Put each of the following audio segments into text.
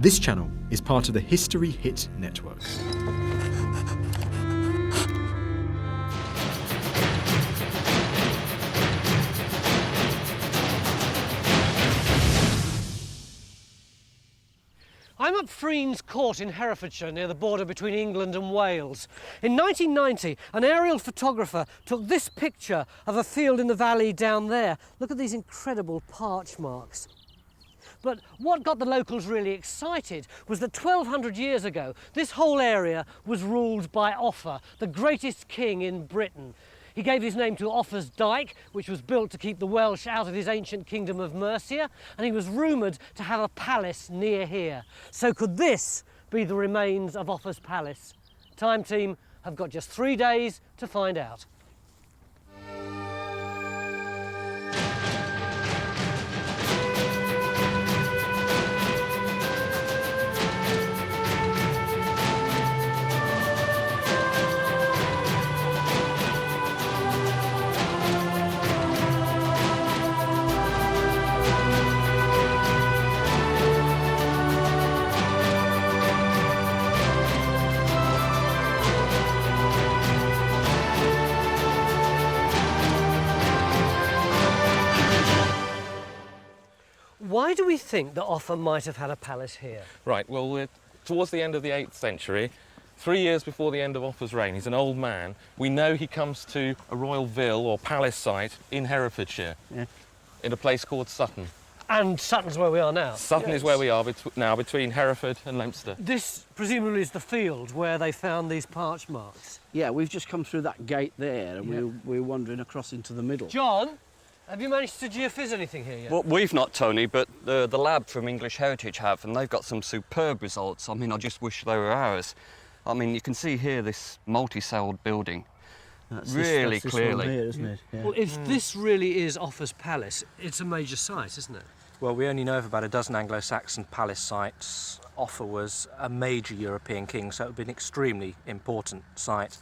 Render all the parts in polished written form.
This channel is part of the History Hit network. I'm at Freen's Court in Herefordshire, near the border between England and Wales. In 1990, an aerial photographer took this picture of a field in the valley down there. Look at these incredible parch marks. But what got the locals really excited was that 1200 years ago, this whole area was ruled by Offa, the greatest king in Britain. He gave his name to Offa's Dyke, which was built to keep the Welsh out of his ancient Kingdom of Mercia, and he was rumoured to have a palace near here. So could this be the remains of Offa's palace? Time Team have got just 3 days to find out. Why do we think that Offa might have had a palace here? Right, well, we're towards the end of the 8th century, 3 years before the end of Offa's reign. He's an old man. We know he comes to a royal vill or palace site in Herefordshire, in a place called Sutton. And Sutton's where we are now? Sutton is where we are now, between Hereford and Leinster. This presumably is the field where they found these parch marks. Yeah, we've just come through that gate there and we're wandering across into the middle. John, have you managed to geophys anything here yet? Well, we've not, Tony, but the lab from English Heritage have, and they've got some superb results. I mean, I just wish they were ours. I mean, you can see here this multi-celled building really clearly. This one here, isn't it? Yeah. Well, if this really is Offa's palace, it's a major site, isn't it? Well, we only know of about a dozen Anglo-Saxon palace sites. Offa was a major European king, so it would be an extremely important site.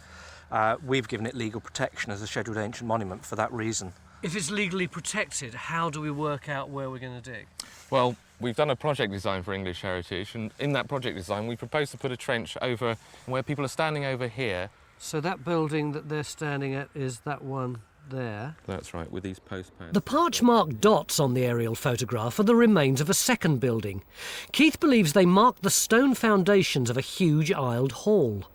We've given it legal protection as a scheduled ancient monument for that reason. If it's legally protected, how do we work out where we're going to dig? Well, we've done a project design for English Heritage, and in that project design we propose to put a trench over where people are standing over here. So that building that they're standing at is that one there? That's right, with these post pads. The parch-marked dots on the aerial photograph are the remains of a second building. Keith believes they mark the stone foundations of a huge aisled hall.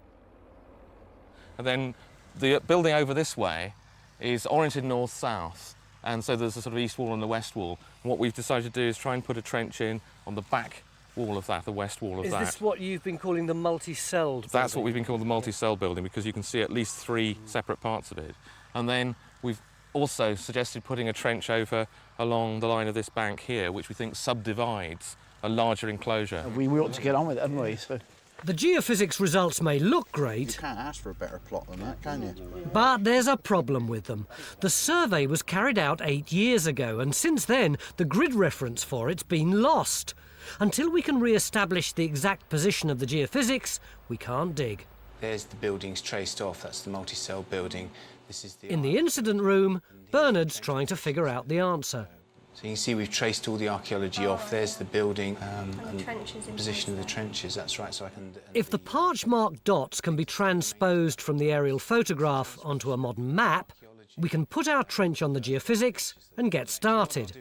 And then the building over this way is oriented north-south, and so there's a sort of east wall and the west wall. And what we've decided to do is try and put a trench in on the back wall of that, the west wall of that. Is this what you've been calling the multi-celled building? That's what we've been calling the multi-cell building, because you can see at least 3 separate parts of it. And then we've also suggested putting a trench over along the line of this bank here, which we think subdivides a larger enclosure. We ought to get on with it, haven't we? So. The geophysics results may look great. You can't ask for a better plot than that, can you? But there's a problem with them. The survey was carried out 8 years ago, and since then, the grid reference for it's been lost. Until we can re-establish the exact position of the geophysics, we can't dig. There's the buildings traced off. That's the multi-cell building. This is In the incident room, Bernard's trying to figure out the answer. So you can see we've traced all the archaeology off. There's the building and the position of the trenches. That's right. So I can. If the parch-marked dots can be transposed from the aerial photograph onto a modern map, we can put our trench on the geophysics and get started.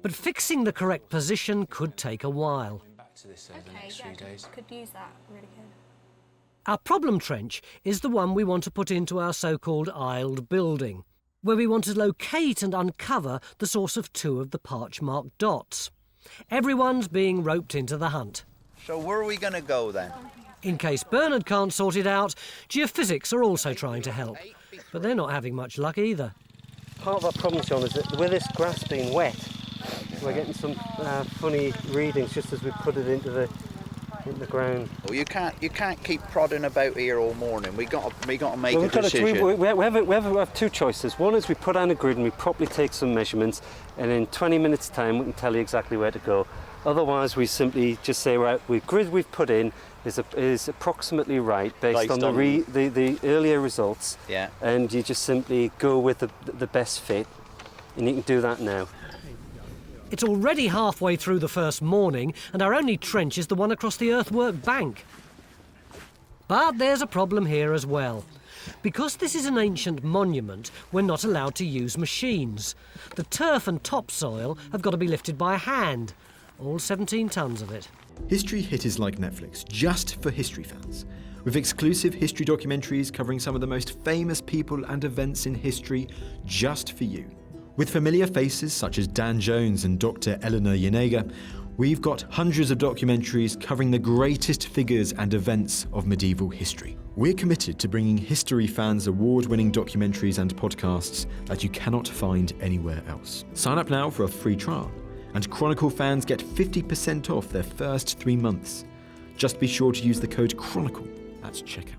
But fixing the correct position could take a while. Could use that really good. Our problem trench is the one we want to put into our so-called aisled building, where we want to locate and uncover the source of 2 of the parch-marked dots. Everyone's being roped into the hunt. So where are we going to go then? In case Bernard can't sort it out, geophysics are also trying to help, but they're not having much luck either. Part of our problem, John, is that with this grass being wet, we're getting some funny readings just as we put it into the ground. Well, you can't keep prodding about here all morning. We got to make a decision. We have 2 choices. One is we put on a grid and we properly take some measurements, and in 20 minutes' time we can tell you exactly where to go. Otherwise, we simply just say, right, the grid we've put in is approximately right based on the earlier results. Yeah. And you just simply go with the best fit, and you can do that now. It's already halfway through the first morning, and our only trench is the one across the earthwork bank. But there's a problem here as well. Because this is an ancient monument, we're not allowed to use machines. The turf and topsoil have got to be lifted by hand, all 17 tons of it. History Hit is like Netflix, just for history fans. With exclusive history documentaries covering some of the most famous people and events in history, just for you. With familiar faces such as Dan Jones and Dr. Eleanor Yanega, we've got hundreds of documentaries covering the greatest figures and events of medieval history. We're committed to bringing history fans award-winning documentaries and podcasts that you cannot find anywhere else. Sign up now for a free trial, and Chronicle fans get 50% off their first 3 months. Just be sure to use the code Chronicle at checkout.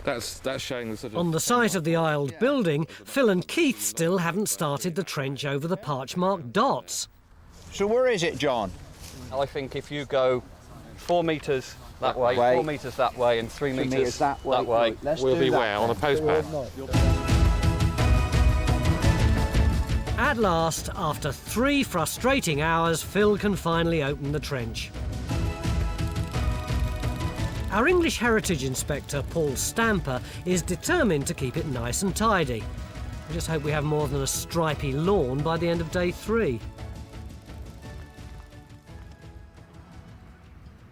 That's showing the sort of... On the site of the aisled building, Phil and Keith still haven't started the trench over the parch-marked dots. So where is it, John? I think if you go 4 metres that way, 4 metres that way, and 3 metres that way, we'll be where? On a postpad? At last, after 3 frustrating hours, Phil can finally open the trench. Our English Heritage Inspector, Paul Stamper, is determined to keep it nice and tidy. I just hope we have more than a stripy lawn by the end of day 3.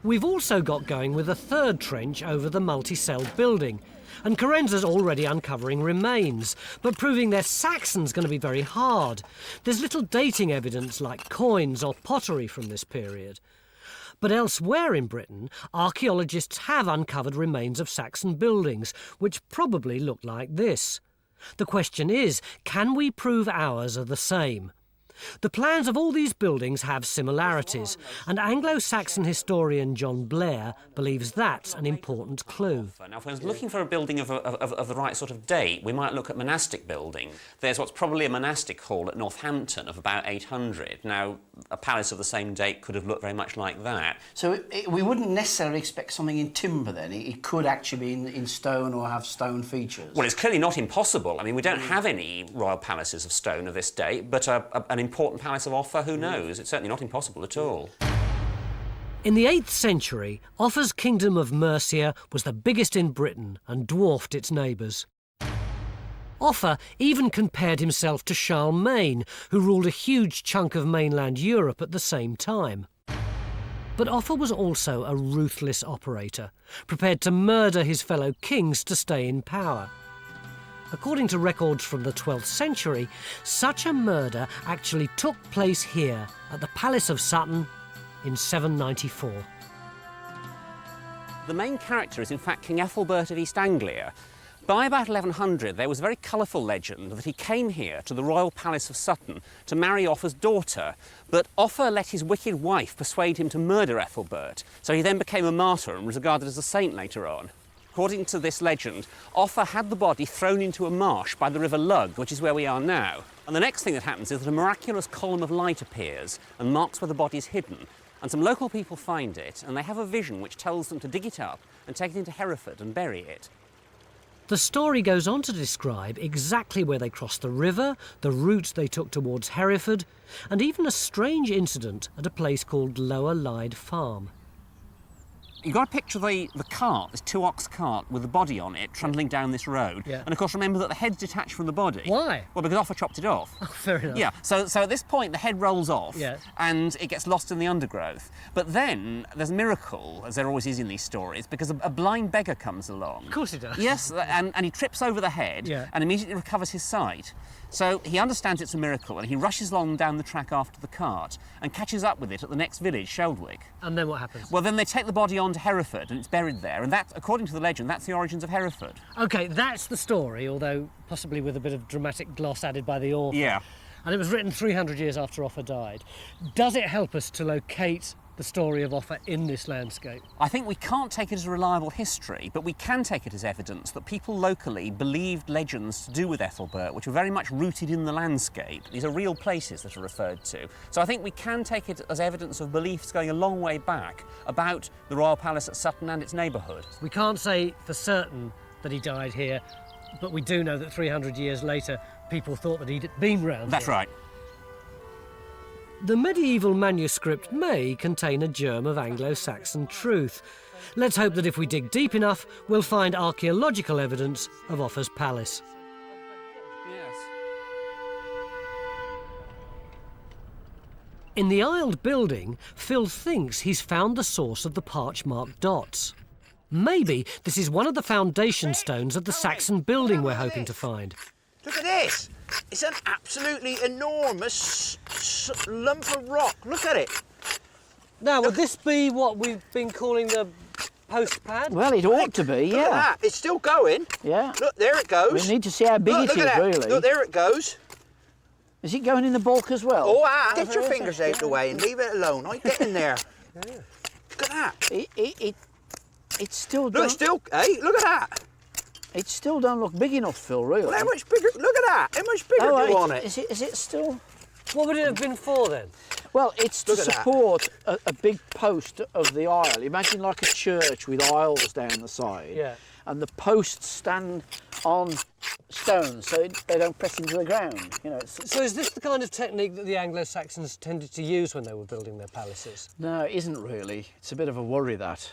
We've also got going with a third trench over the multi-celled building, and Carenza's already uncovering remains, but proving they're Saxon's going to be very hard. There's little dating evidence like coins or pottery from this period. But elsewhere in Britain, archaeologists have uncovered remains of Saxon buildings, which probably look like this. The question is, can we prove ours are the same? The plans of all these buildings have similarities, and Anglo-Saxon historian John Blair believes that's an important clue. Now, if I was looking for a building of the right sort of date, we might look at monastic building. There's what's probably a monastic hall at Northampton of about 800. Now, a palace of the same date could have looked very much like that. So we wouldn't necessarily expect something in timber then? It could actually be in stone or have stone features? Well, it's clearly not impossible. I mean, we don't have any royal palaces of stone of this date, but an important palace of Offa, who knows? It's certainly not impossible at all. In the 8th century, Offa's Kingdom of Mercia was the biggest in Britain and dwarfed its neighbours. Offa even compared himself to Charlemagne, who ruled a huge chunk of mainland Europe at the same time. But Offa was also a ruthless operator, prepared to murder his fellow kings to stay in power. According to records from the 12th century, such a murder actually took place here at the Palace of Sutton in 794. The main character is in fact King Ethelbert of East Anglia. By about 1100 there was a very colourful legend that he came here to the royal palace of Sutton to marry Offa's daughter, but Offa let his wicked wife persuade him to murder Ethelbert, so he then became a martyr and was regarded as a saint later on. According to this legend, Offa had the body thrown into a marsh by the River Lug, which is where we are now. And the next thing that happens is that a miraculous column of light appears and marks where the body is hidden. And some local people find it, and they have a vision which tells them to dig it up and take it into Hereford and bury it. The story goes on to describe exactly where they crossed the river, the route they took towards Hereford, and even a strange incident at a place called Lower Lyde Farm. You've got to picture the cart, this 2-ox cart with the body on it, trundling down this road. Yeah. And of course, remember that the head's detached from the body. Why? Well, because Offa chopped it off. Oh, fair enough. Yeah, so at this point, the head rolls off, yeah, and it gets lost in the undergrowth. But then there's a miracle, as there always is in these stories, because a blind beggar comes along. Of course he does. Yes, and he trips over the head, yeah, and immediately recovers his sight. So he understands it's a miracle, and he rushes along down the track after the cart and catches up with it at the next village, Sheldwick. And then what happens? Well, then they take the body on to Hereford, and it's buried there, and that, according to the legend, that's the origins of Hereford. OK, that's the story, although possibly with a bit of dramatic gloss added by the author. Yeah. And it was written 300 years after Offa died. Does it help us to locate the story of Offa in this landscape? I think we can't take it as a reliable history, but we can take it as evidence that people locally believed legends to do with Ethelbert, which were very much rooted in the landscape. These are real places that are referred to. So I think we can take it as evidence of beliefs going a long way back about the royal palace at Sutton and its neighbourhood. We can't say for certain that he died here, but we do know that 300 years later, people thought that he'd been round That's here. right. the medieval manuscript may contain a germ of Anglo-Saxon truth. Let's hope that if we dig deep enough, we'll find archaeological evidence of Offa's palace. In the aisled building, Phil thinks he's found the source of the parch-marked dots. Maybe this is one of the foundation stones of the Saxon building we're hoping to find. Look at this. It's an absolutely enormous lump of rock. Look at it. Now, would this be what we've been calling the post pad? Well, it ought to be, yeah. Look at that. It's still going. Yeah. Look, there it goes. We need to see how big it is, really. Look, there it goes. Is it going in the bulk as well? Oh, get your fingers out the way and leave it alone. I get in there. Look at that. It's still... Look, hey, look at that. It still don't look big enough, Phil, really. Well, how much bigger? Look at that. How much bigger do you want it? Is it still... What would it have been for, then? Well, it's to support a big post of the aisle. Imagine like a church with aisles down the side. Yeah. And the posts stand on stones so they don't press into the ground. You know. So is this the kind of technique that the Anglo-Saxons tended to use when they were building their palaces? No, it isn't really. It's a bit of a worry, that.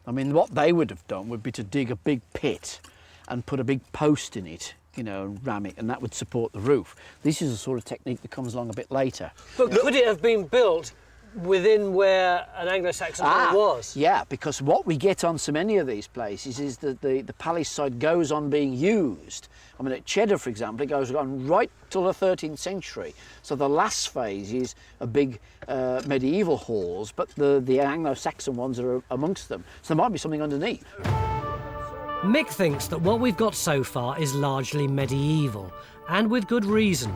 I mean, what they would have done would be to dig a big pit and put a big post in it, you know, and ram it, and that would support the roof. This is a sort of technique that comes along a bit later. But could it have been built within where an Anglo-Saxon hall was? Yeah, because what we get on so many of these places is that the palace side goes on being used. I mean, at Cheddar, for example, it goes on right till the 13th century. So the last phase is a big medieval halls, but the Anglo-Saxon ones are amongst them. So there might be something underneath. Mick thinks that what we've got so far is largely medieval, and with good reason.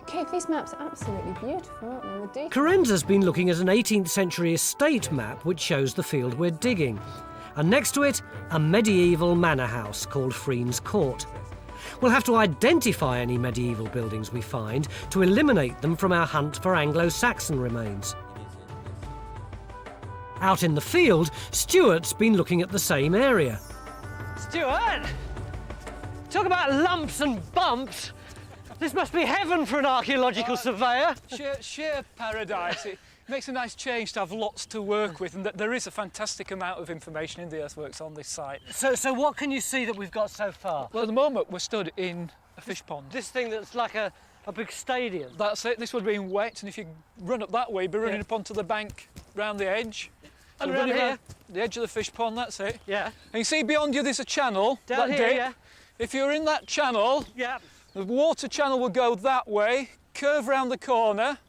Kev, these maps are absolutely beautiful, aren't they? Carenza's been looking at an 18th century estate map which shows the field we're digging, and next to it, a medieval manor house called Freen's Court. We'll have to identify any medieval buildings we find to eliminate them from our hunt for Anglo-Saxon remains. Out in the field, Stuart's been looking at the same area. Stuart! Talk about lumps and bumps! This must be heaven for an archaeological surveyor. Sheer paradise. It makes a nice change to have lots to work with, and that there is a fantastic amount of information in the earthworks on this site. So what can you see that we've got so far? Well, at the moment we're stood in a fish pond. This thing that's like a big stadium. That's it. This would be wet, and if you run up that way, you'd be running up onto the bank round the edge. And around here? The edge of the fish pond, that's it. Yeah. And you see beyond you there's a channel. Down that here, dip. yeah. If you're in that channel, yeah, the water channel will go that way, curve round the corner,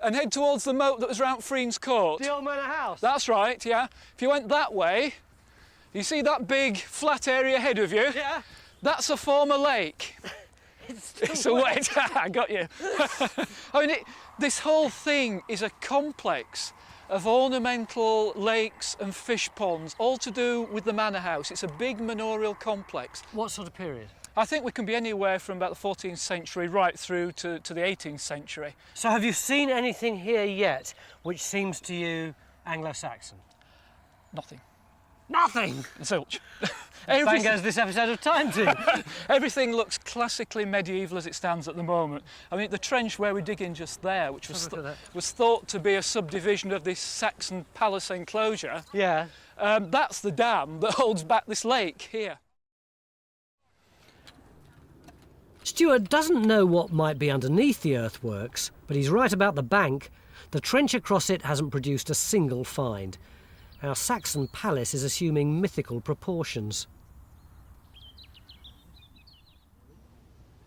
and head towards the moat that was round Freen's Court. The old manor house? That's right, yeah. If you went that way, you see that big flat area ahead of you? Yeah. That's a former lake. It's a wet. I got you. I mean, this whole thing is a complex of ornamental lakes and fish ponds, all to do with the manor house. It's a big manorial complex. What sort of period? I think we can be anywhere from about the 14th century right through to the 18th century. So have you seen anything here yet which seems to you Anglo-Saxon? Nothing. Nothing? Zilch. Bang goes this episode of Time to. Everything looks classically medieval as it stands at the moment. I mean, the trench where we dig in just there, which was thought to be a subdivision of this Saxon palace enclosure, yeah, that's the dam that holds back this lake here. Stuart doesn't know what might be underneath the earthworks, but he's right about the bank. The trench across it hasn't produced a single find. Our Saxon palace is assuming mythical proportions.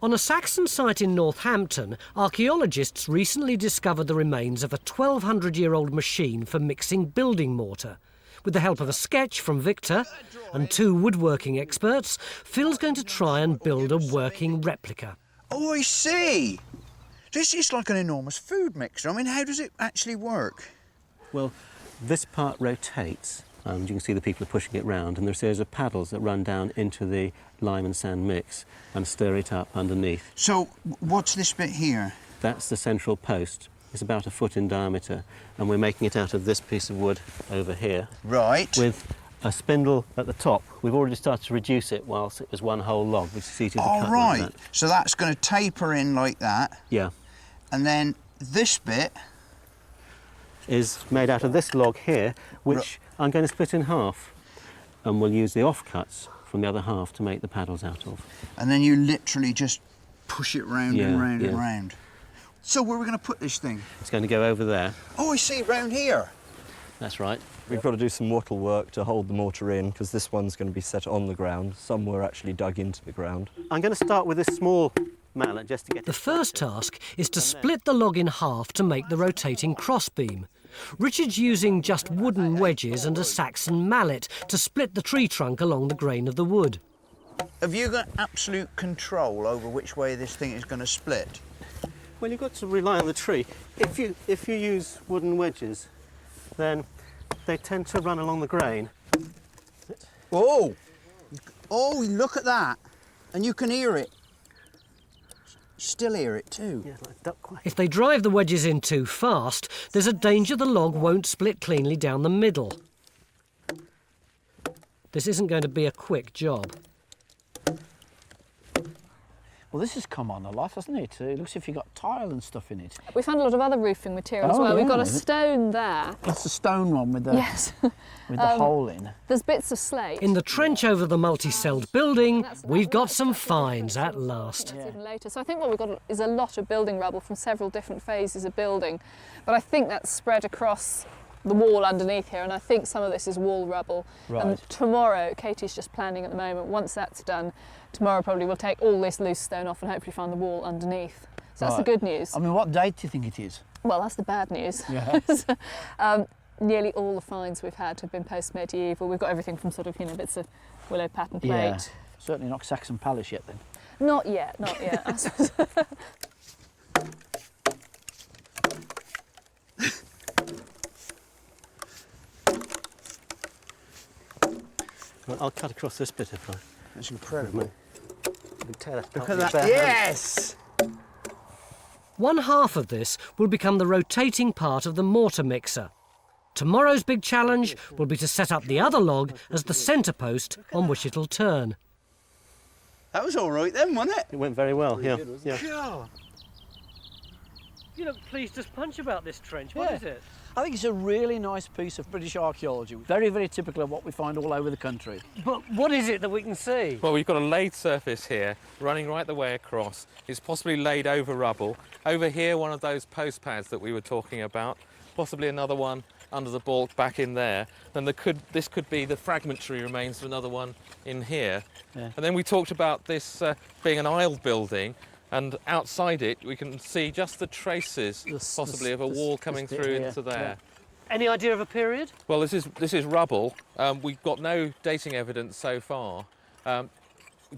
On a Saxon site in Northampton, archaeologists recently discovered the remains of a 1,200-year-old machine for mixing building mortar. With the help of a sketch from Victor and 2 woodworking experts, Phil's going to try and build a working replica. Oh, I see. This is like an enormous food mixer. I mean, how does it actually work? Well, this part rotates, and you can see the people are pushing it round, and there's a series of paddles that run down into the lime and sand mix and stir it up underneath. So, what's this bit here? That's the central post. It's about 1 foot in diameter, and we're making it out of this piece of wood over here. Right. With a spindle at the top. We've already started to reduce it whilst it was one whole log, which is seated. Oh, right. So that's going to taper in like that. Yeah. And then this bit is made out of this log here, which I'm going to split in half, and we'll use the offcuts from the other half to make the paddles out of. And then you literally just push it round and round and yeah. round. So where are we going to put this thing? It's going to go over there. Oh, I see, round here. That's right. We've got to do some wattle work to hold the mortar in, because this one's going to be set on the ground. Some were actually dug into the ground. I'm going to start with this small mallet just to get The first task is to split the log in half to make the rotating crossbeam. Richard's using just wooden wedges and a Saxon mallet to split the tree trunk along the grain of the wood. Have you got absolute control over which way this thing is going to split? Well, you've got to rely on the tree. If you use wooden wedges, then they tend to run along the grain. Oh! Oh, look at that. And you can hear it. Still hear it too. Yeah, like duckquack. If they drive the wedges in too fast, there's a danger the log won't split cleanly down the middle. This isn't going to be a quick job. Well, this has come on a lot, hasn't it? It looks as if you've got tile and stuff in it. We found a lot of other roofing material as well. We've got a stone there. That's the stone one with the, Yes. with the hole in. There's bits of slate. In the trench over the multi-celled building, we've got some finds at last. That's even later. So I think what we've got is a lot of building rubble from several different phases of building. But I think that's spread across the wall underneath here, and I think some of this is wall rubble. Right. And tomorrow, Katie's just planning at the moment, once that's done, tomorrow probably we'll take all this loose stone off and hopefully find the wall underneath. So that's the good news. I mean, what date do you think it is? Well, that's the bad news. Yeah. Nearly all the finds we've had have been post-medieval. We've got everything from sort of, bits of willow pattern plate. Yeah. Certainly not Saxon Palace yet then. Not yet, not yet. Well, I'll cut across this bit if I... That's incredible. Look at that. Yes! One half of this will become the rotating part of the mortar mixer. Tomorrow's big challenge will be to set up the other log as the centre post on which it'll turn. That was all right then, wasn't it? It went very well, yeah. Sure. You look pleased as punch about this trench. What is it? I think it's a really nice piece of British archaeology. Very, very typical of what we find all over the country. But what is it that we can see? Well, we've got a laid surface here, running right the way across. It's possibly laid over rubble. Over here, one of those post pads that we were talking about, possibly another one under the balk back in there. Then this could be the fragmentary remains of another one in here. Yeah. And then we talked about this being an aisled building, and outside it we can see just the traces, possibly, of a wall coming through into there. Yeah. Any idea of a period? Well, this is rubble. We've got no dating evidence so far. It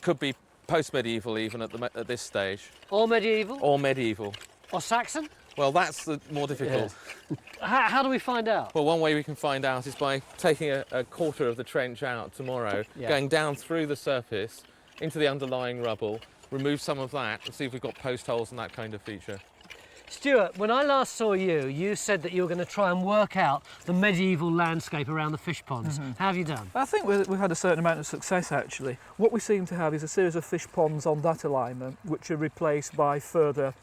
could be post-medieval even at this stage. Or medieval? Or medieval. Or Saxon? Well, that's the more difficult. Yeah. How do we find out? Well, one way we can find out is by taking a quarter of the trench out tomorrow, going down through the surface into the underlying rubble, remove some of that and see if we've got post holes and that kind of feature. Stuart, when I last saw you, you said that you were going to try and work out the medieval landscape around the fish ponds. How have you done? I think we've had a certain amount of success, actually. What we seem to have is a series of fish ponds on that alignment, which are replaced by further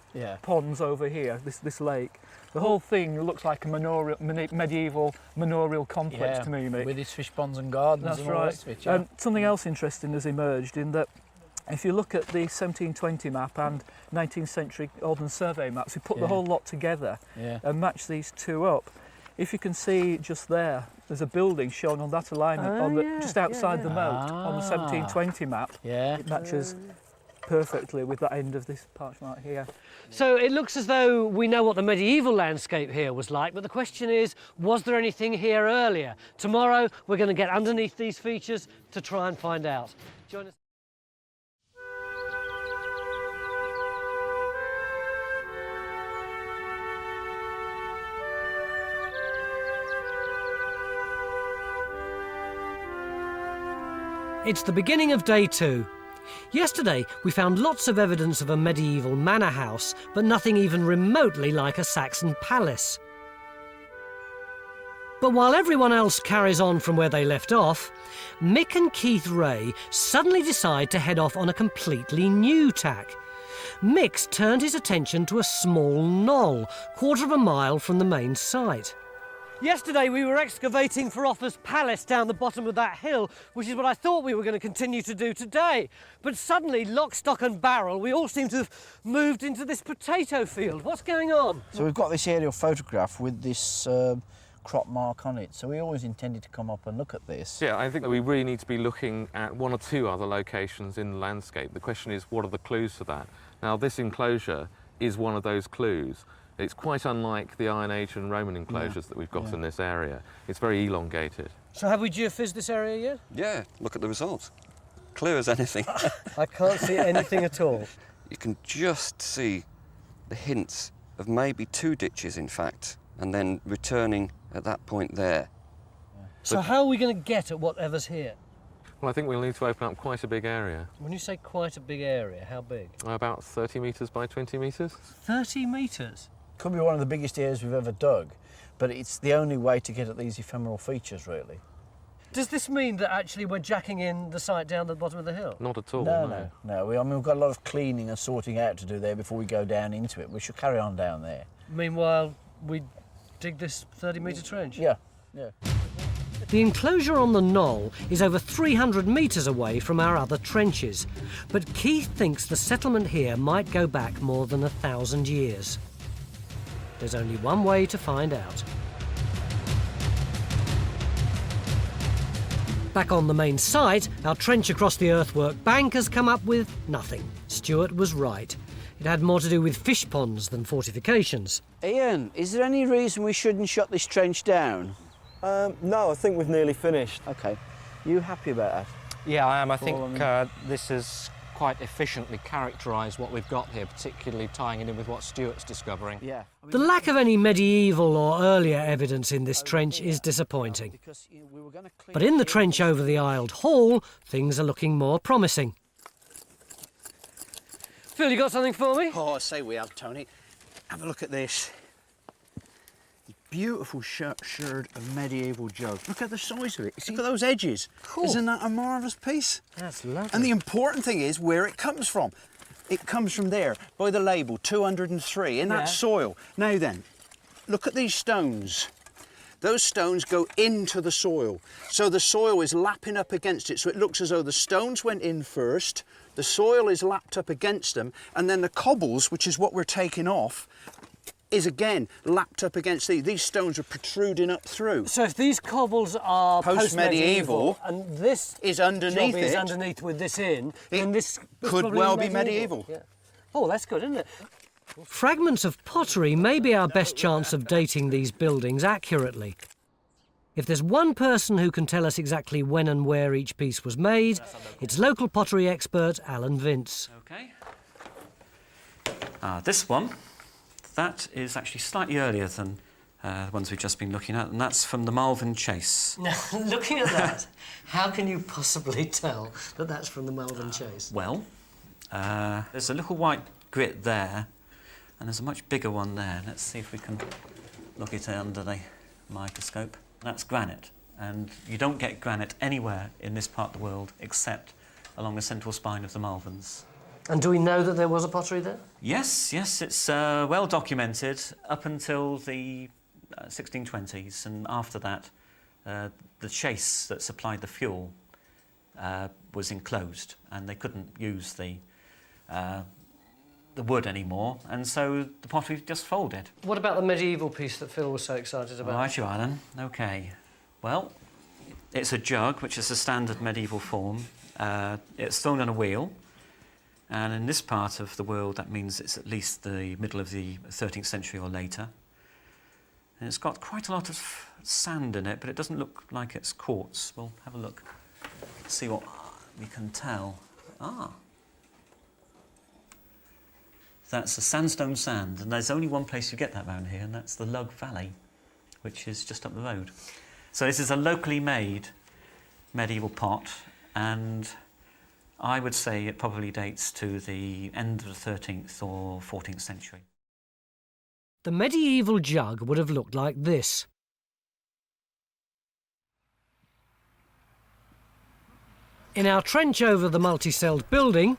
ponds over here, this lake. The whole thing looks like a medieval manorial complex to me, mate. With its fish ponds and gardens. That's and right. all the rest of it, yeah. And something else interesting has emerged in that if you look at the 1720 map and 19th century Ordnance Survey maps, we put the whole lot together and match these two up. If you can see just there's a building shown on that alignment just outside the moat on the 1720 map. Yeah. It matches perfectly with that end of this parchment here. So it looks as though we know what the medieval landscape here was like, but the question is, was there anything here earlier? Tomorrow we're going to get underneath these features to try and find out. Join us. It's the beginning of day 2. Yesterday, we found lots of evidence of a medieval manor house, but nothing even remotely like a Saxon palace. But while everyone else carries on from where they left off, Mick and Keith Ray suddenly decide to head off on a completely new tack. Mick's turned his attention to a small knoll, 1/4 of a mile from the main site. Yesterday we were excavating for Offa's palace down the bottom of that hill, which is what I thought we were going to continue to do today. But suddenly, lock, stock and barrel, we all seem to have moved into this potato field. What's going on? So we've got this aerial photograph with this crop mark on it, so we always intended to come up and look at this. Yeah, I think that we really need to be looking at 1 or 2 other locations in the landscape. The question is, what are the clues for that? Now, this enclosure is one of those clues. It's quite unlike the Iron Age and Roman enclosures that we've got in this area. It's very elongated. So have we geophysed this area yet? Yeah, look at the results. Clear as anything. I can't see anything at all. You can just see the hints of maybe 2 ditches, in fact, and then returning at that point there. So how are we going to get at whatever's here? Well, I think we'll need to open up quite a big area. When you say quite a big area, how big? About 30 metres by 20 metres. 30 metres? Could be one of the biggest areas we've ever dug, but it's the only way to get at these ephemeral features, really. Does this mean that actually we're jacking in the site down the bottom of the hill? Not at all, No. I mean, we've got a lot of cleaning and sorting out to do there before we go down into it. We should carry on down there. Meanwhile, we dig this 30-metre trench? Yeah. The enclosure on the knoll is over 300 metres away from our other trenches, but Keith thinks the settlement here might go back more than 1,000 years. There's only one way to find out. Back on the main site, our trench across the earthwork bank has come up with nothing. Stuart was right. It had more to do with fish ponds than fortifications. Ian, is there any reason we shouldn't shut this trench down? No, I think we've nearly finished. OK. You happy about that? Yeah, I am. I think this has quite efficiently characterised what we've got here, particularly tying it in with what Stuart's discovering. Yeah. The lack of any medieval or earlier evidence in this trench is disappointing. But in the trench over the aisled hall, things are looking more promising. Phil, you got something for me? Oh, I say we have, Tony. Have a look at this. Beautiful sherd of medieval jug. Look at the size of it. Look at those edges. Cool. Isn't that a marvellous piece? That's lovely. And the important thing is where it comes from. It comes from there, by the label, 203, in that soil. Now then, look at these stones. Those stones go into the soil. So the soil is lapping up against it. So it looks as though the stones went in first, the soil is lapped up against them, and then the cobbles, which is what we're taking off, is again lapped up against these. These stones are protruding up through. So if these cobbles are post-medieval and this is underneath is underneath with this in, then this could well be medieval. Yeah. Oh, that's good, isn't it? Fragments of pottery may be our best chance of dating these buildings accurately. If there's one person who can tell us exactly when and where each piece was made, it's local pottery expert Alan Vince. OK. This one, that is actually slightly earlier than the ones we've just been looking at, and that's from the Malvern Chase. Now, looking at that, how can you possibly tell that that's from the Malvern Chase? Well, there's a little white grit there, and there's a much bigger one there. Let's see if we can look it under the microscope. That's granite, and you don't get granite anywhere in this part of the world except along the central spine of the Malverns. And do we know that there was a pottery there? Yes, it's well documented up until the 1620s, and after that the chase that supplied the fuel was enclosed, and they couldn't use the wood anymore, and so the pottery just folded. What about the medieval piece that Phil was so excited about? Right, you Alan. OK. Well, it's a jug, which is a standard medieval form. It's thrown on a wheel, and in this part of the world that means it's at least the middle of the 13th century or later. And it's got quite a lot of sand in it, but it doesn't look like it's quartz. We'll have a look, see what we can tell. That's a sandstone sand, and there's only one place you get that around here, and that's the Lug Valley, which is just up the road. So this is a locally made medieval pot, and I would say it probably dates to the end of the 13th or 14th century. The medieval jug would have looked like this. In our trench over the multi-celled building,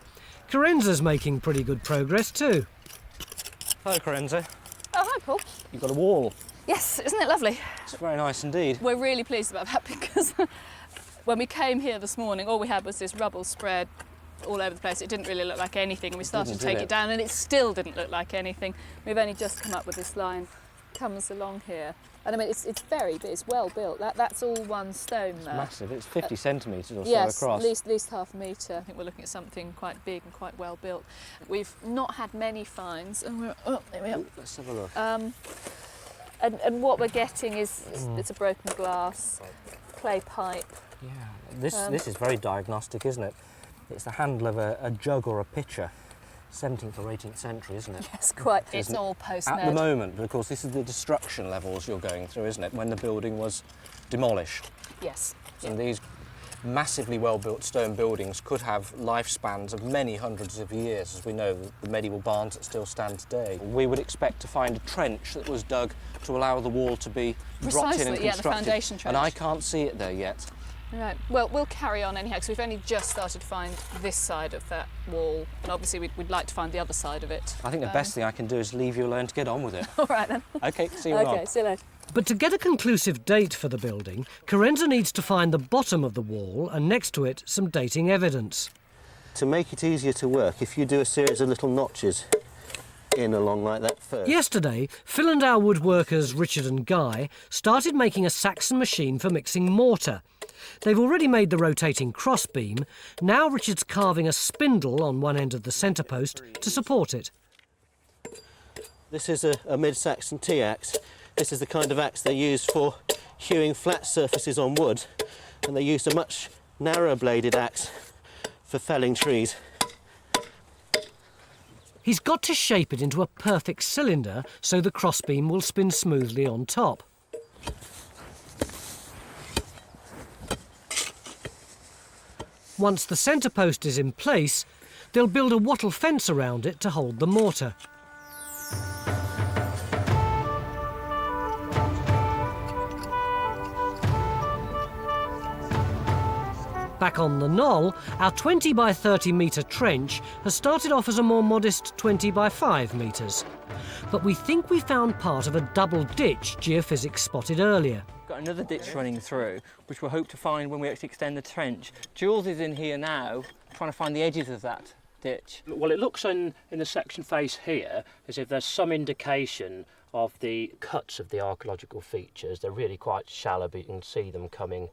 Carenza's making pretty good progress too. Hello, Carenza. Oh, hi, Paul. You've got a wall. Yes, isn't it lovely? It's very nice indeed. We're really pleased about that because when we came here this morning, all we had was this rubble spread all over the place. It didn't really look like anything, and we started to take it down, and it still didn't look like anything. We've only just come up with this line, comes along here. And I mean, it's very big, it's well built. That's all one stone there. It's massive, it's 50 centimetres or so yes, across. Yes, at least half a metre. I think we're looking at something quite big and quite well built. We've not had many finds, and we're, oh, there we are. Let's have a look. And what we're getting is it's a broken glass, clay pipe. Yeah, this is very diagnostic, isn't it? It's the handle of a jug or a pitcher. 17th or 18th century, isn't it? Yes, quite. It's all post-Ned. At the moment, but of course this is the destruction levels you're going through, isn't it? When the building was demolished. Yes. And these massively well-built stone buildings could have lifespans of many hundreds of years, as we know, the medieval barns that still stand today. We would expect to find a trench that was dug to allow the wall to be dropped in and constructed. The foundation trench. And I can't see it there yet. Right, well, we'll carry on anyhow, because we've only just started to find this side of that wall, and obviously we'd like to find the other side of it. I think the best thing I can do is leave you alone to get on with it. All right, then. OK, see you on. OK, see you later. But to get a conclusive date for the building, Carenza needs to find the bottom of the wall and next to it some dating evidence. To make it easier to work, if you do a series of little notches in along like that first. Yesterday, Phil and our woodworkers Richard and Guy started making a Saxon machine for mixing mortar. They've already made the rotating crossbeam. Now Richard's carving a spindle on one end of the centre post to support it. This is a mid-Saxon T-axe. This is the kind of axe they use for hewing flat surfaces on wood, and they used a much narrower bladed axe for felling trees. He's got to shape it into a perfect cylinder so the crossbeam will spin smoothly on top. Once the centre post is in place, they'll build a wattle fence around it to hold the mortar. Back on the knoll, our 20 by 30 metre trench has started off as a more modest 20 by 5 metres. But we think we found part of a double ditch geophysics spotted earlier. Got another ditch running through, which we'll hope to find when we actually extend the trench. Jules is in here now, trying to find the edges of that ditch. Well, it looks in the section face here as if there's some indication of the cuts of the archaeological features. They're really quite shallow, but you can see them coming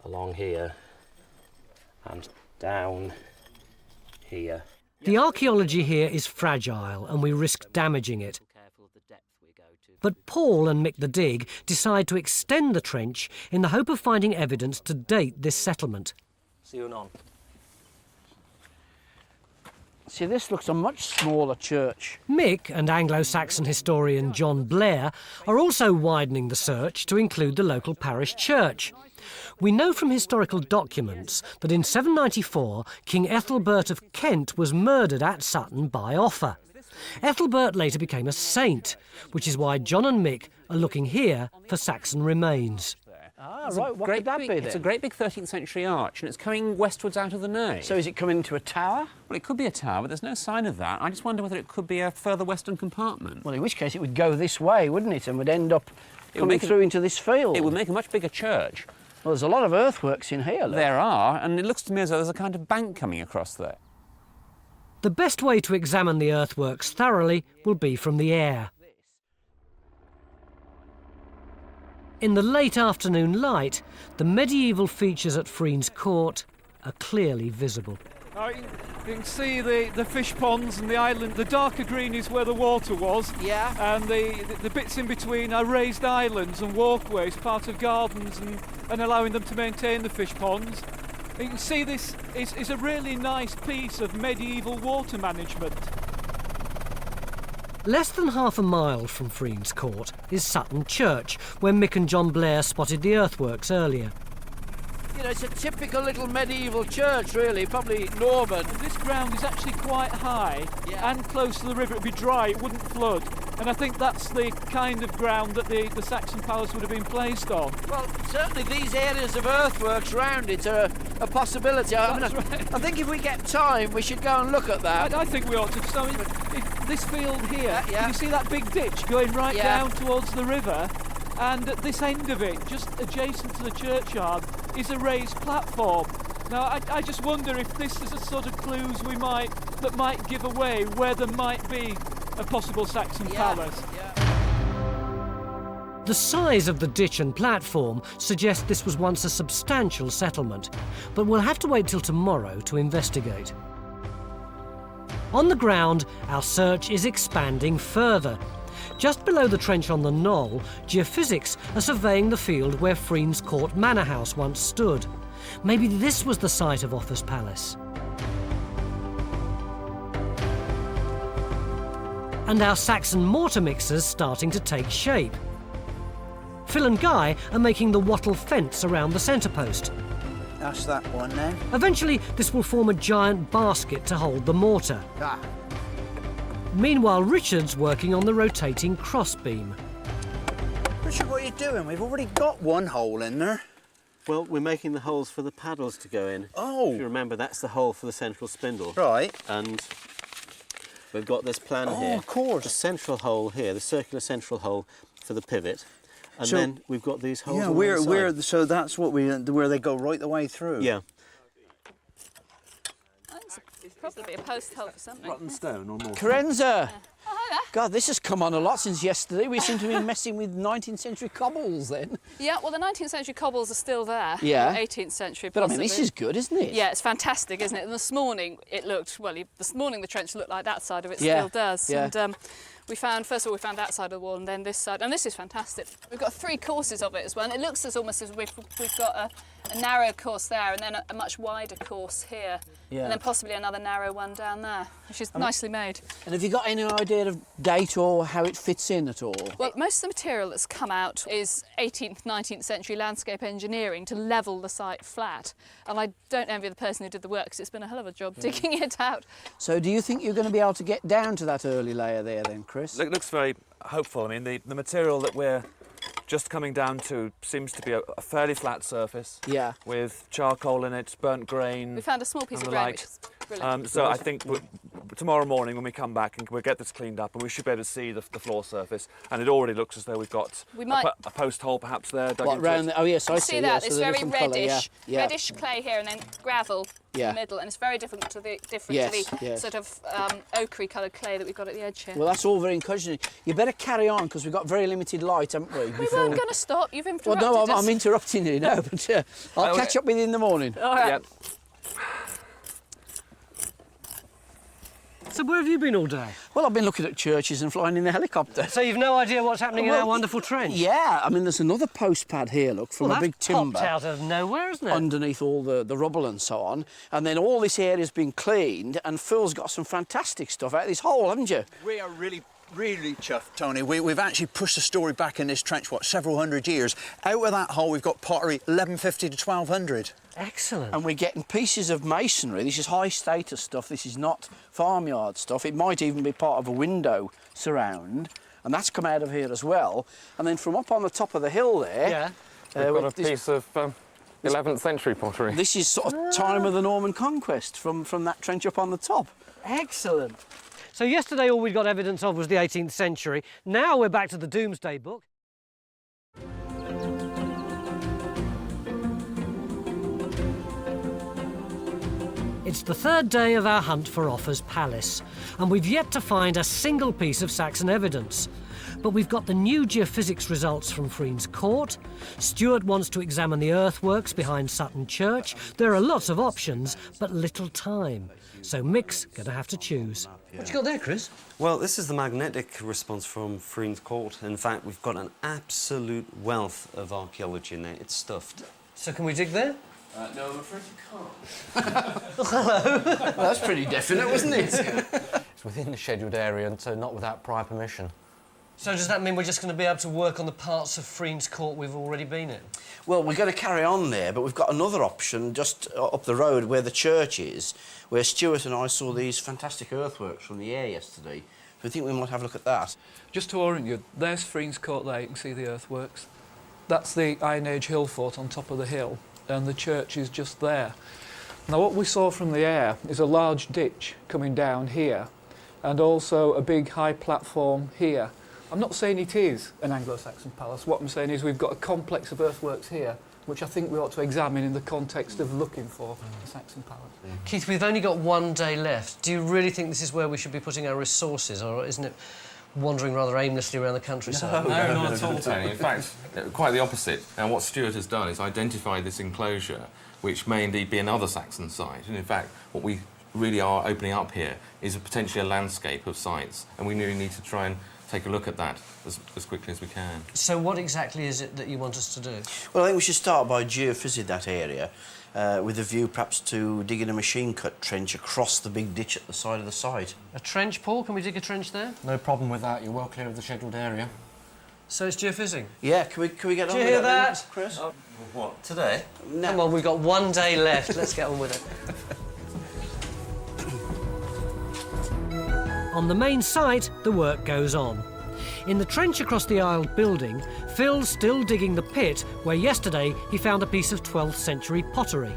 along here and down here. The archaeology here is fragile and we risk damaging it. But Paul and Mick the Dig decide to extend the trench in the hope of finding evidence to date this settlement. See you on. See, this looks a much smaller church. Mick and Anglo-Saxon historian John Blair are also widening the search to include the local parish church. We know from historical documents that in 794 King Ethelbert of Kent was murdered at Sutton by Offa. Ethelbert later became a saint, which is why John and Mick are looking here for Saxon remains. Ah, right, what could that be then? It's a great big 13th century arch, and it's coming westwards out of the nave. So is it coming into a tower? Well, it could be a tower, but there's no sign of that. I just wonder whether it could be a further western compartment. Well, in which case it would go this way, wouldn't it? And would end up coming through into this field. It would make a much bigger church. Well, there's a lot of earthworks in here, look. There are, and it looks to me as though there's a kind of bank coming across there. The best way to examine the earthworks thoroughly will be from the air. In the late afternoon light, the medieval features at Freen's Court are clearly visible. You can see the fish ponds and the island. The darker green is where the water was. Yeah. And the bits in between are raised islands and walkways, part of gardens and allowing them to maintain the fish ponds. You can see this is a really nice piece of medieval water management. Less than half a mile from Freen's Court is Sutton Church, where Mick and John Blair spotted the earthworks earlier. You know, it's a typical little medieval church, really, probably Norman. This ground is actually quite high and close to the river. It'd be dry, it wouldn't flood. And I think that's the kind of ground that the Saxon palace would have been placed on. Well, certainly these areas of earthworks round it are a possibility. I think if we get time, we should go and look at that. I think we ought to. So if this field here, you see that big ditch going right down towards the river, and at this end of it, just adjacent to the churchyard, is a raised platform. Now, I just wonder if this is a sort of clues that might give away where there might be a possible Saxon palace. The size of the ditch and platform suggests this was once a substantial settlement, but we'll have to wait till tomorrow to investigate. On the ground, our search is expanding further. Just below the trench on the knoll, geophysics are surveying the field where Friens Court Manor House once stood. Maybe this was the site of Offa's palace. And our Saxon mortar mixer's starting to take shape. Phil and Guy are making the wattle fence around the centre post. That's that one then. Eventually, this will form a giant basket to hold the mortar. Meanwhile, Richard's working on the rotating crossbeam. Richard, what are you doing? We've already got one hole in there. Well, we're making the holes for the paddles to go in. Oh! If you remember, that's the hole for the central spindle. Right. And we've got this plan here. Oh, of course. The central hole here, the circular central hole for the pivot. And so, then we've got these holes yeah, on the side. so that's what where they go right the way through. Yeah. It's probably a post hole for something. Rotten stone or more. Carenza! Oh, hi there. God, this has come on a lot since yesterday. We seem to be messing with 19th century cobbles then. Yeah, well, the 19th century cobbles are still there. Yeah. Or 18th century, But possibly. I mean, this is good, isn't it? Yeah, it's fantastic, isn't it? And this morning it looked, well, this morning the trench looked like that side of it Yeah. still does. Yeah. And we found, first of all, we found that side of the wall and then this side. And this is fantastic. We've got 3 courses of it as well. And it looks almost as if we've got a narrow course there and then a much wider course here. Yeah. And then possibly another narrow one down there, which is nicely made. And have you got any idea of date or how it fits in at all? Well, most of the material that's come out is 18th, 19th century landscape engineering to level the site flat. And I don't envy the person who did the work because it's been a hell of a job digging it out. So do you think you're going to be able to get down to that early layer there then, Chris? It looks very hopeful. I mean, the material that we're just coming down to seems to be a fairly flat surface. Yeah. With charcoal in it, burnt grain. We found a small piece and of the grain, like. which is brilliant. So I think tomorrow morning when we come back and we'll get this cleaned up and we should be able to see the floor surface. And it already looks as though we've got a post hole perhaps there. What, round the, oh yes, I see. See that? Yeah, it's so very reddish, yeah. reddish clay here and then gravel in the middle, and it's very different to the sort of ochre coloured clay that we've got at the edge here. Well, that's all very encouraging. You better carry on because we've got very limited light, haven't we? We weren't going to stop. You've interrupted Well, no, us. I'm interrupting you now, but I'll catch up with you in the morning. All right. Yep. So where have you been all day? Well, I've been looking at churches and flying in the helicopter. So you've no idea what's happening in our wonderful trench? Yeah, I mean, there's another post pad here, look, from a big timber. Popped out of nowhere, isn't it? Underneath all the rubble and so on. And then all this area's been cleaned, and Phil's got some fantastic stuff out of this hole, haven't you? We are really chuffed, Tony. We've actually pushed the story back in this trench, several hundred years. Out of that hole, we've got pottery 1150 to 1200. Excellent. And we're getting pieces of masonry. This is high status stuff. This is not farmyard stuff. It might even be part of a window surround. And that's come out of here as well. And then from up on the top of the hill there... We've got a piece of 11th century pottery. This is sort of time of the Norman conquest from that trench up on the top. Excellent. So yesterday all we got evidence of was the 18th century. Now we're back to the Doomsday Book. It's the 3rd day of our hunt for Offa's palace, and we've yet to find a single piece of Saxon evidence. But we've got the new geophysics results from Friens Court. Stuart wants to examine the earthworks behind Sutton Church. There are lots of options, but little time. So Mick's going to have to choose. What you got there, Chris? Well, this is the magnetic response from Friens Court. In fact, we've got an absolute wealth of archaeology in there. It's stuffed. So can we dig there? No, I'm afraid you can't. Hello. Well, that's pretty definite, wasn't it? It's within the scheduled area, and so not without prior permission. So does that mean we're just going to be able to work on the parts of Friens Court we've already been in? Well, we're going to carry on there, but we've got another option just up the road where the church is, where Stuart and I saw these fantastic earthworks from the air yesterday. we think we might have a look at that. Just to orient you, there's Friens Court there, you can see the earthworks. That's the Iron Age hill fort on top of the hill, and the church is just there. Now what we saw from the air is a large ditch coming down here, and also a big high platform here. I'm not saying it is an Anglo-Saxon palace, what I'm saying is we've got a complex of earthworks here, which I think we ought to examine in the context of looking for a Saxon palace. Keith, we've only got one day left. Do you really think this is where we should be putting our resources, or isn't it wandering rather aimlessly around the countryside? No, not at all, Tony. In fact, quite the opposite. And what Stuart has done is identify this enclosure, which may indeed be another Saxon site. And in fact, what we really are opening up here is potentially a landscape of sites, and we really need to try and take a look at that as quickly as we can. So what exactly is it that you want us to do? Well, I think we should start by geophysing that area with a view perhaps to digging a machine-cut trench across the big ditch at the side of the site. A trench, Paul? Can we dig a trench there? No problem with that. You're well clear of the scheduled area. So it's geophysing? Yeah, can we get on Did you with hear that, that? Chris? What? Today? No. Come on, we've got one day left. Let's get on with it. On the main site, the work goes on. In the trench across the aisled building, Phil's still digging the pit where yesterday he found a piece of 12th century pottery.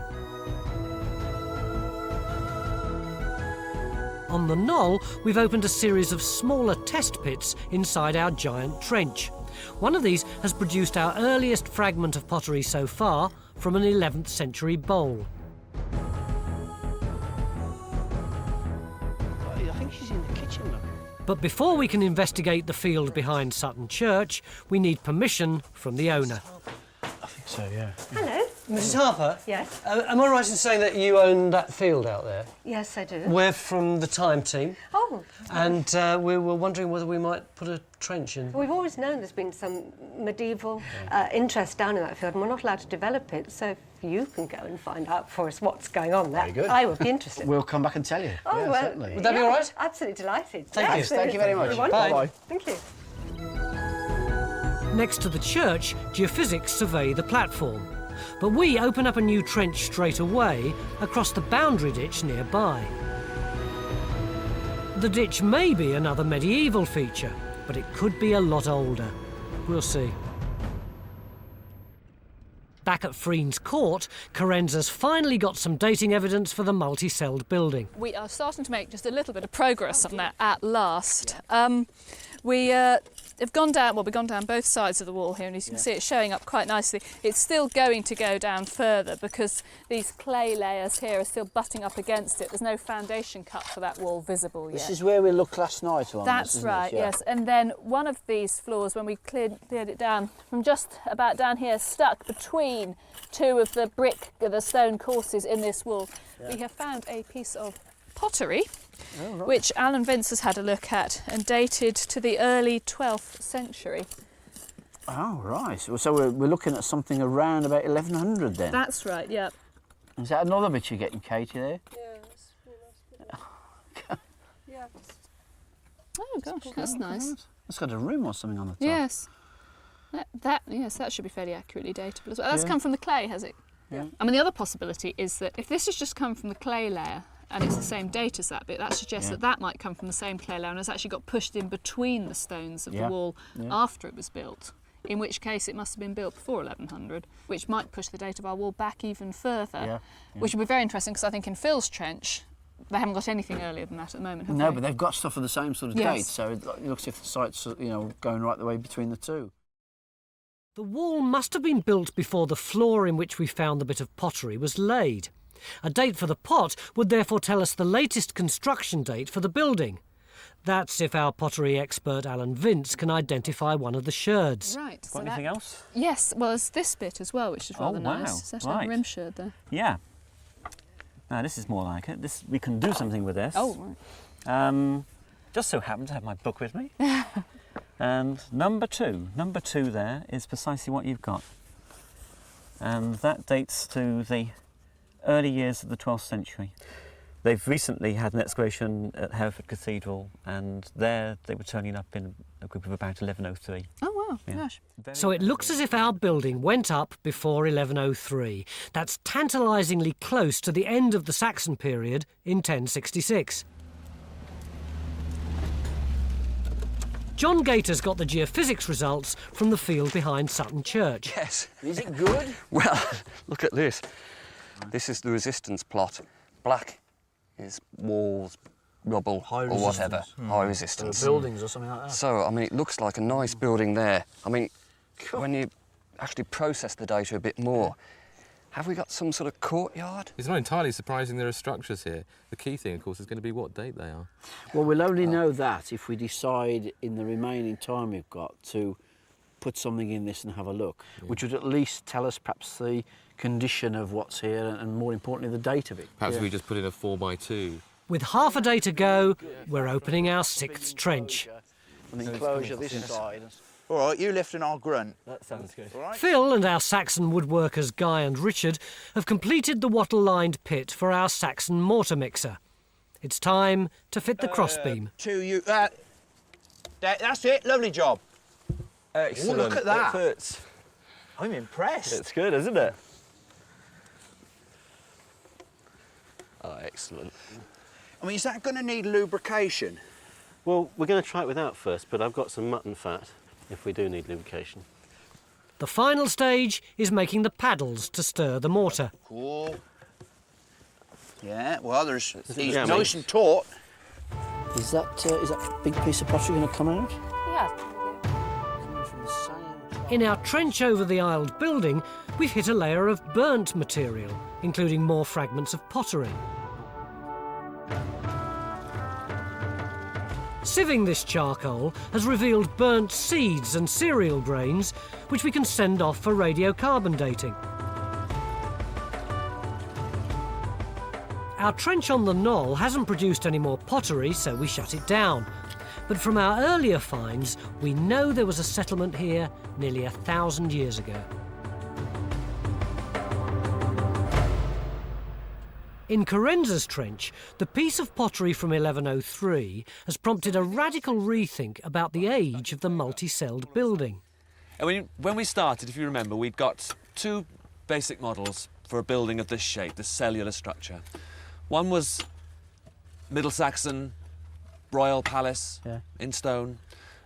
On the knoll, we've opened a series of smaller test pits inside our giant trench. One of these has produced our earliest fragment of pottery so far from an 11th century bowl. I think she's in the kitchen now. But before we can investigate the field behind Sutton Church, we need permission from the owner. I think so, yeah. Hello. Mrs. Harper? Yes. Am I right in saying that you own that field out there? Yes, I do. We're from the Time team. Oh. And we were wondering whether we might put a trench in. We've always known there's been some medieval interest down in that field, and we're not allowed to develop it, so if you can go and find out for us what's going on there, I would be interested. We'll come back and tell you. Oh, yeah, well, certainly. Would that be all right? Absolutely delighted. Thank you. Thank you very much. Bye-bye. Thank you. Next to the church, geophysics survey the platform. But we open up a new trench straight away across the boundary ditch nearby. The ditch may be another medieval feature, but it could be a lot older. We'll see. Back at Friens Court, Carenza's finally got some dating evidence for the multi-celled building. We are starting to make just a little bit of progress on that at last. We have gone down, well, we've gone down both sides of the wall here, and as you can see, it's showing up quite nicely. It's still going to go down further because these clay layers here are still butting up against it. There's no foundation cut for that wall visible yet. This is where we looked last night on That's this, isn't right, it? Yeah. yes. And then one of these floors, when we cleared it down from just about down here, stuck between two of the stone courses in this wall, we have found a piece of pottery, which Alan Vince has had a look at and dated to the early 12th century. Oh, right. So we're looking at something around about 1100 then? That's right, yeah. Is that another bit you're getting, Katie, there? Yeah. Oh, gosh, that's nice. It's got a room or something on the top. Yes. Yes, that should be fairly accurately datable as well. That's come from the clay, has it? Yeah. I mean, the other possibility is that if this has just come from the clay layer and it's the same date as that bit, that suggests that that might come from the same clay layer and has actually got pushed in between the stones of the wall after it was built, in which case it must have been built before 1100, which might push the date of our wall back even further, which would be very interesting because I think in Phil's trench, they haven't got anything earlier than that at the moment, have they? No, but they've got stuff of the same sort of date, so it looks as if the site's, going right the way between the two. The wall must have been built before the floor in which we found the bit of pottery was laid. A date for the pot would therefore tell us the latest construction date for the building. That's if our pottery expert Alan Vince can identify one of the sherds. Right. Got anything else? Yes, well, there's this bit as well, which is rather wow. nice. Is that Right. a rim sherd there? Yeah. Now this is more like it. We can do something with this. Oh, right. Just so happen to have my book with me. And number two there is precisely what you've got. And that dates to the early years of the 12th century. They've recently had an excavation at Hereford Cathedral, and there they were turning up in a group of about 1103. Oh, wow, gosh. So it looks as if our building went up before 1103. That's tantalisingly close to the end of the Saxon period in 1066. John Gator's got the geophysics results from the field behind Sutton Church. Yes. Is it good? Well, look at this. This is the resistance plot. Black is walls, rubble, or whatever. High resistance. Buildings or something like that. So, I mean, it looks like a nice building there. I mean, when you actually process the data a bit more, have we got some sort of courtyard? It's not entirely surprising there are structures here. The key thing, of course, is going to be what date they are. Well, we'll only know that if we decide in the remaining time we've got to put something in this and have a look, which would at least tell us perhaps the condition of what's here and more importantly, the date of it. Perhaps we just put in a 4x2. With half a day to go, we're opening our 6th trench. An enclosure this side. All right, you lift and I'll grunt. That sounds good. All right. Phil and our Saxon woodworkers Guy and Richard have completed the wattle-lined pit for our Saxon mortar mixer. It's time to fit the crossbeam. That's it, lovely job. Excellent. Oh, look at that. It fits. I'm impressed. It's good, isn't it? Oh, excellent. I mean, is that going to need lubrication? Well, we're going to try it without first, but I've got some mutton fat if we do need lubrication. The final stage is making the paddles to stir the mortar. Cool. Yeah, well, he's yeah, nice and taut. Is that big piece of pottery going to come out? Yeah. In our trench over the aisled building, we've hit a layer of burnt material, including more fragments of pottery. Sieving this charcoal has revealed burnt seeds and cereal grains, which we can send off for radiocarbon dating. Our trench on the knoll hasn't produced any more pottery, so we shut it down. But from our earlier finds, we know there was a settlement here nearly 1,000 years ago. In Carenza's trench, the piece of pottery from 1103 has prompted a radical rethink about the age of the multi-celled building. And when we started, if you remember, we'd got two basic models for a building of this shape, this cellular structure. One was Middle Saxon, royal palace in stone.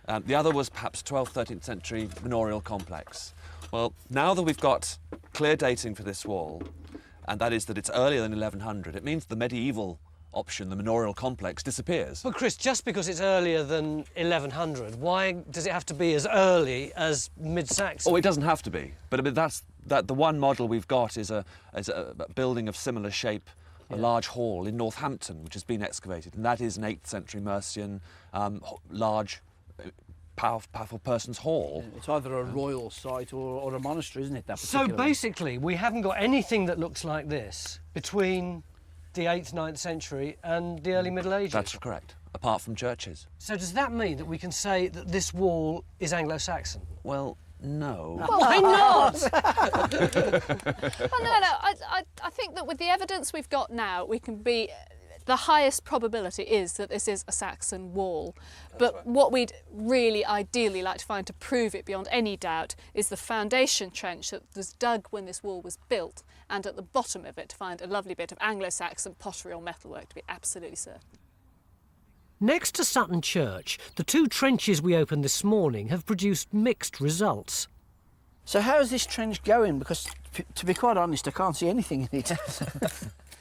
The other was perhaps 12th, 13th century manorial complex. Well, now that we've got clear dating for this wall, and that is that it's earlier than 1100, it means the medieval option, the manorial complex, disappears. But Chris, just because it's earlier than 1100, why does it have to be as early as mid-Saxon? Oh, it doesn't have to be. But I mean, the one model we've got is a building of similar shape, a large hall in Northampton, which has been excavated, and that is an 8th century Mercian large, powerful person's hall. It's either a royal site or a monastery, isn't it? So basically, we haven't got anything that looks like this between the 8th, 9th century and the early Middle Ages? That's correct, apart from churches. So does that mean that we can say that this wall is Anglo-Saxon? Well, no. Well, why not? Well, no. I think that with the evidence we've got now, we can be... The highest probability is that this is a Saxon wall. But what we'd really ideally like to find to prove it beyond any doubt is the foundation trench that was dug when this wall was built, and at the bottom of it to find a lovely bit of Anglo-Saxon pottery or metalwork to be absolutely certain. Next to Sutton Church, the two trenches we opened this morning have produced mixed results. So how's this trench going? Because, to be quite honest, I can't see anything in it.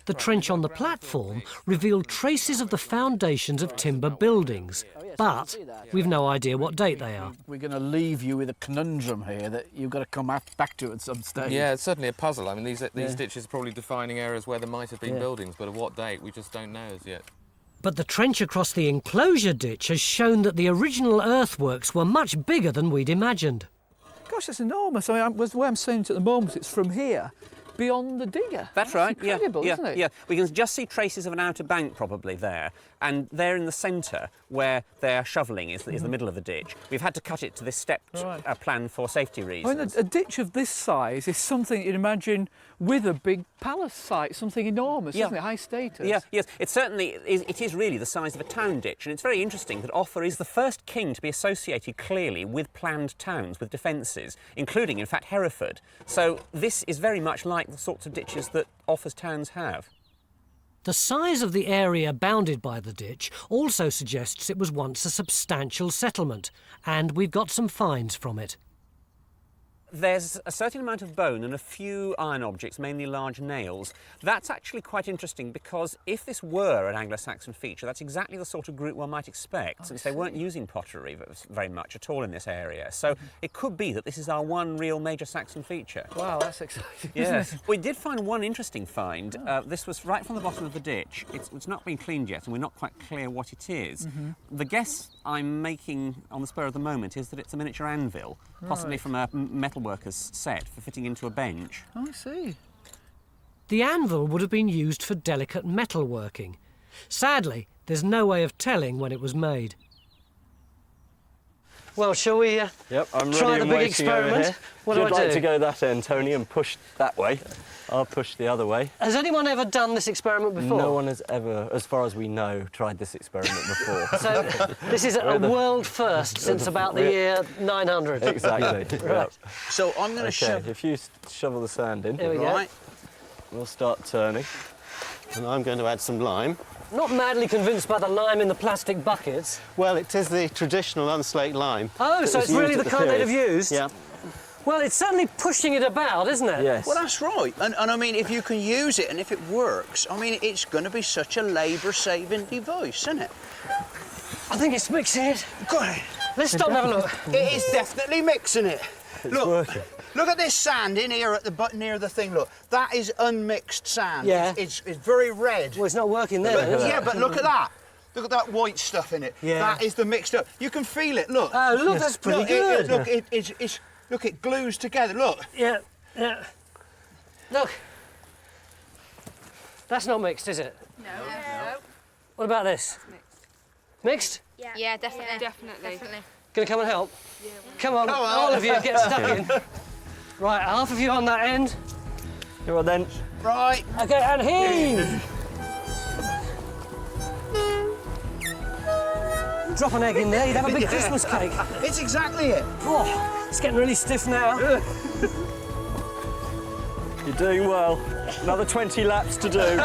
The trench on the platform revealed traces of the foundations of timber buildings, but we've no idea what date they are. We're going to leave you with a conundrum here that you've got to come back to at some stage. Yeah, it's certainly a puzzle. I mean, these ditches are probably defining areas where there might have been buildings, but at what date, we just don't know as yet. But the trench across the enclosure ditch has shown that the original earthworks were much bigger than we'd imagined. Gosh, that's enormous. I mean, the way I'm saying it at the moment, it's from here beyond the digger. That's right. Incredible, isn't it? Yeah, we can just see traces of an outer bank probably there, and there in the centre where they're shoveling is the middle of the ditch. We've had to cut it to this stepped plan for safety reasons. I mean, a ditch of this size is something you'd imagine with a big palace site, something enormous, isn't it? High status. Yeah, yes, it certainly is. It is really the size of a town ditch, and it's very interesting that Offa is the first king to be associated clearly with planned towns, with defences, including, in fact, Hereford. So this is very much like the sorts of ditches that Offa's towns have. The size of the area bounded by the ditch also suggests it was once a substantial settlement, and we've got some finds from it. There's a certain amount of bone and a few iron objects, mainly large nails. That's actually quite interesting because if this were an Anglo-Saxon feature, that's exactly the sort of group one might expect, since they weren't using pottery very much at all in this area. So it could be that this is our one real major Saxon feature. Wow, that's exciting. Yes. We did find one interesting find. This was right from the bottom of the ditch. It's not been cleaned yet, and we're not quite clear what it is. The guess I'm making on the spur of the moment is that it's a miniature anvil, possibly from a metalworker's set for fitting into a bench. Oh, I see. The anvil would have been used for delicate metalworking. Sadly, there's no way of telling when it was made. Well, shall we Yep, I'm try ready the and big waiting experiment? over here. What If do you'd I like do? to go that end, Tony, and push that way, I'll push the other way. Has anyone ever done this experiment before? No one has ever, as far as we know, tried this experiment before. So this is a world first since about the year 900. Exactly. Right. So I'm going to Okay, if you shovel the sand in, Here we go. Right. we'll start turning. And I'm going to add some lime. Not madly convinced by the lime in the plastic buckets. Well, it is the traditional unslaked lime. Oh, that so was it's really used the at kind they'd have period. used? Yeah. Well, it's certainly pushing it about, isn't it? Yes. Well, that's right. And I mean, if you can use it and if it works, I mean, it's going to be such a labour-saving device, isn't it? I think it's mixing it. Go ahead. Let's stop and have a look. It is definitely mixing it. It's working. Look at this sand in here at the button near the thing. Look, that is unmixed sand. Yeah. It's very red. Well, it's not working there, But, is it? yeah, but look at that. Look at that white stuff in it. Yeah. That is the mixed up. You can feel it. Look. Oh, look, that's pretty Look, good. Look, it glues together. Look. Yeah, yeah. Look. That's not mixed, is it? No. What about this? Mixed? Yeah, definitely. Gonna come and help? Come on, all of you, get stuck in. Right, half of you on that end. Come on then. Right. Okay, and heave! Drop an egg in there, you'd have a big Christmas cake. It's exactly it. Oh, it's getting really stiff now. You're doing well. Another 20 laps to do.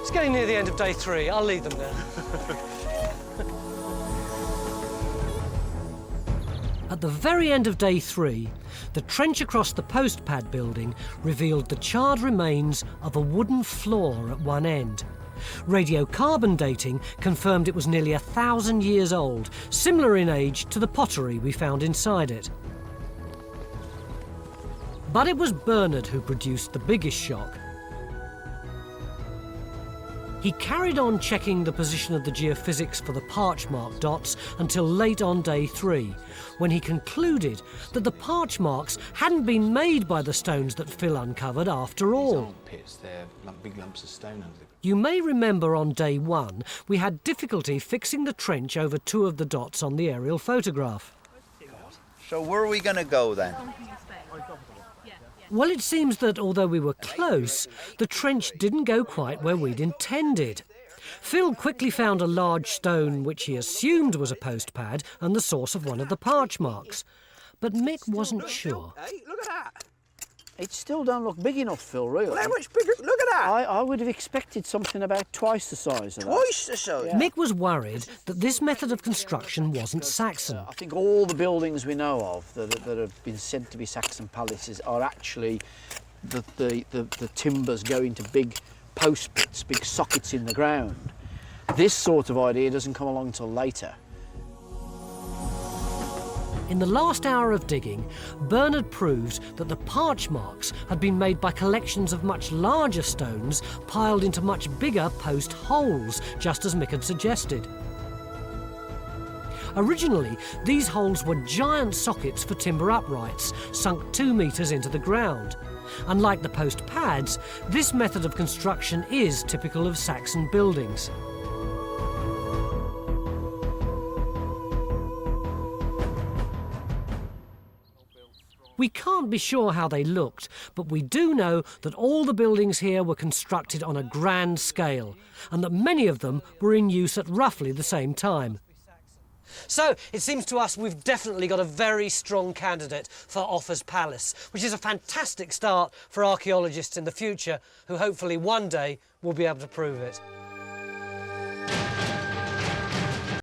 It's getting near the end of day 3. I'll leave them there. At the very end of day 3, the trench across the post pad building revealed the charred remains of a wooden floor at one end. Radiocarbon dating confirmed it was nearly 1,000 years old, similar in age to the pottery we found inside it. But it was Bernard who produced the biggest shock. He carried on checking the position of the geophysics for the parchmark dots until late on day 3, when he concluded that the parchmarks hadn't been made by the stones that Phil uncovered after all. Pits, they're big lumps of stone under the... You may remember on day 1 we had difficulty fixing the trench over 2 of the dots on the aerial photograph. So where are we going to go then? Well, it seems that although we were close, the trench didn't go quite where we'd intended. Phil quickly found a large stone which he assumed was a post pad and the source of one of the parchmarks. But Mick wasn't sure. Hey, look at that. It still don't look big enough, Phil, really. Well, how much bigger? Look at that. I would have expected something about twice the size of that. Twice the size? Yeah. Mick was worried that this method of construction wasn't Saxon. I think all the buildings we know of that have been said to be Saxon palaces are actually the timbers go into big post pits, big sockets in the ground. This sort of idea doesn't come along till later. In the last hour of digging, Bernard proved that the parchmarks had been made by collections of much larger stones piled into much bigger post holes, just as Mick had suggested. Originally, these holes were giant sockets for timber uprights, sunk 2 metres into the ground. Unlike the post pads, this method of construction is typical of Saxon buildings. We can't be sure how they looked, but we do know that all the buildings here were constructed on a grand scale, and that many of them were in use at roughly the same time. So, it seems to us we've definitely got a very strong candidate for Offa's Palace, which is a fantastic start for archaeologists in the future who hopefully one day will be able to prove it.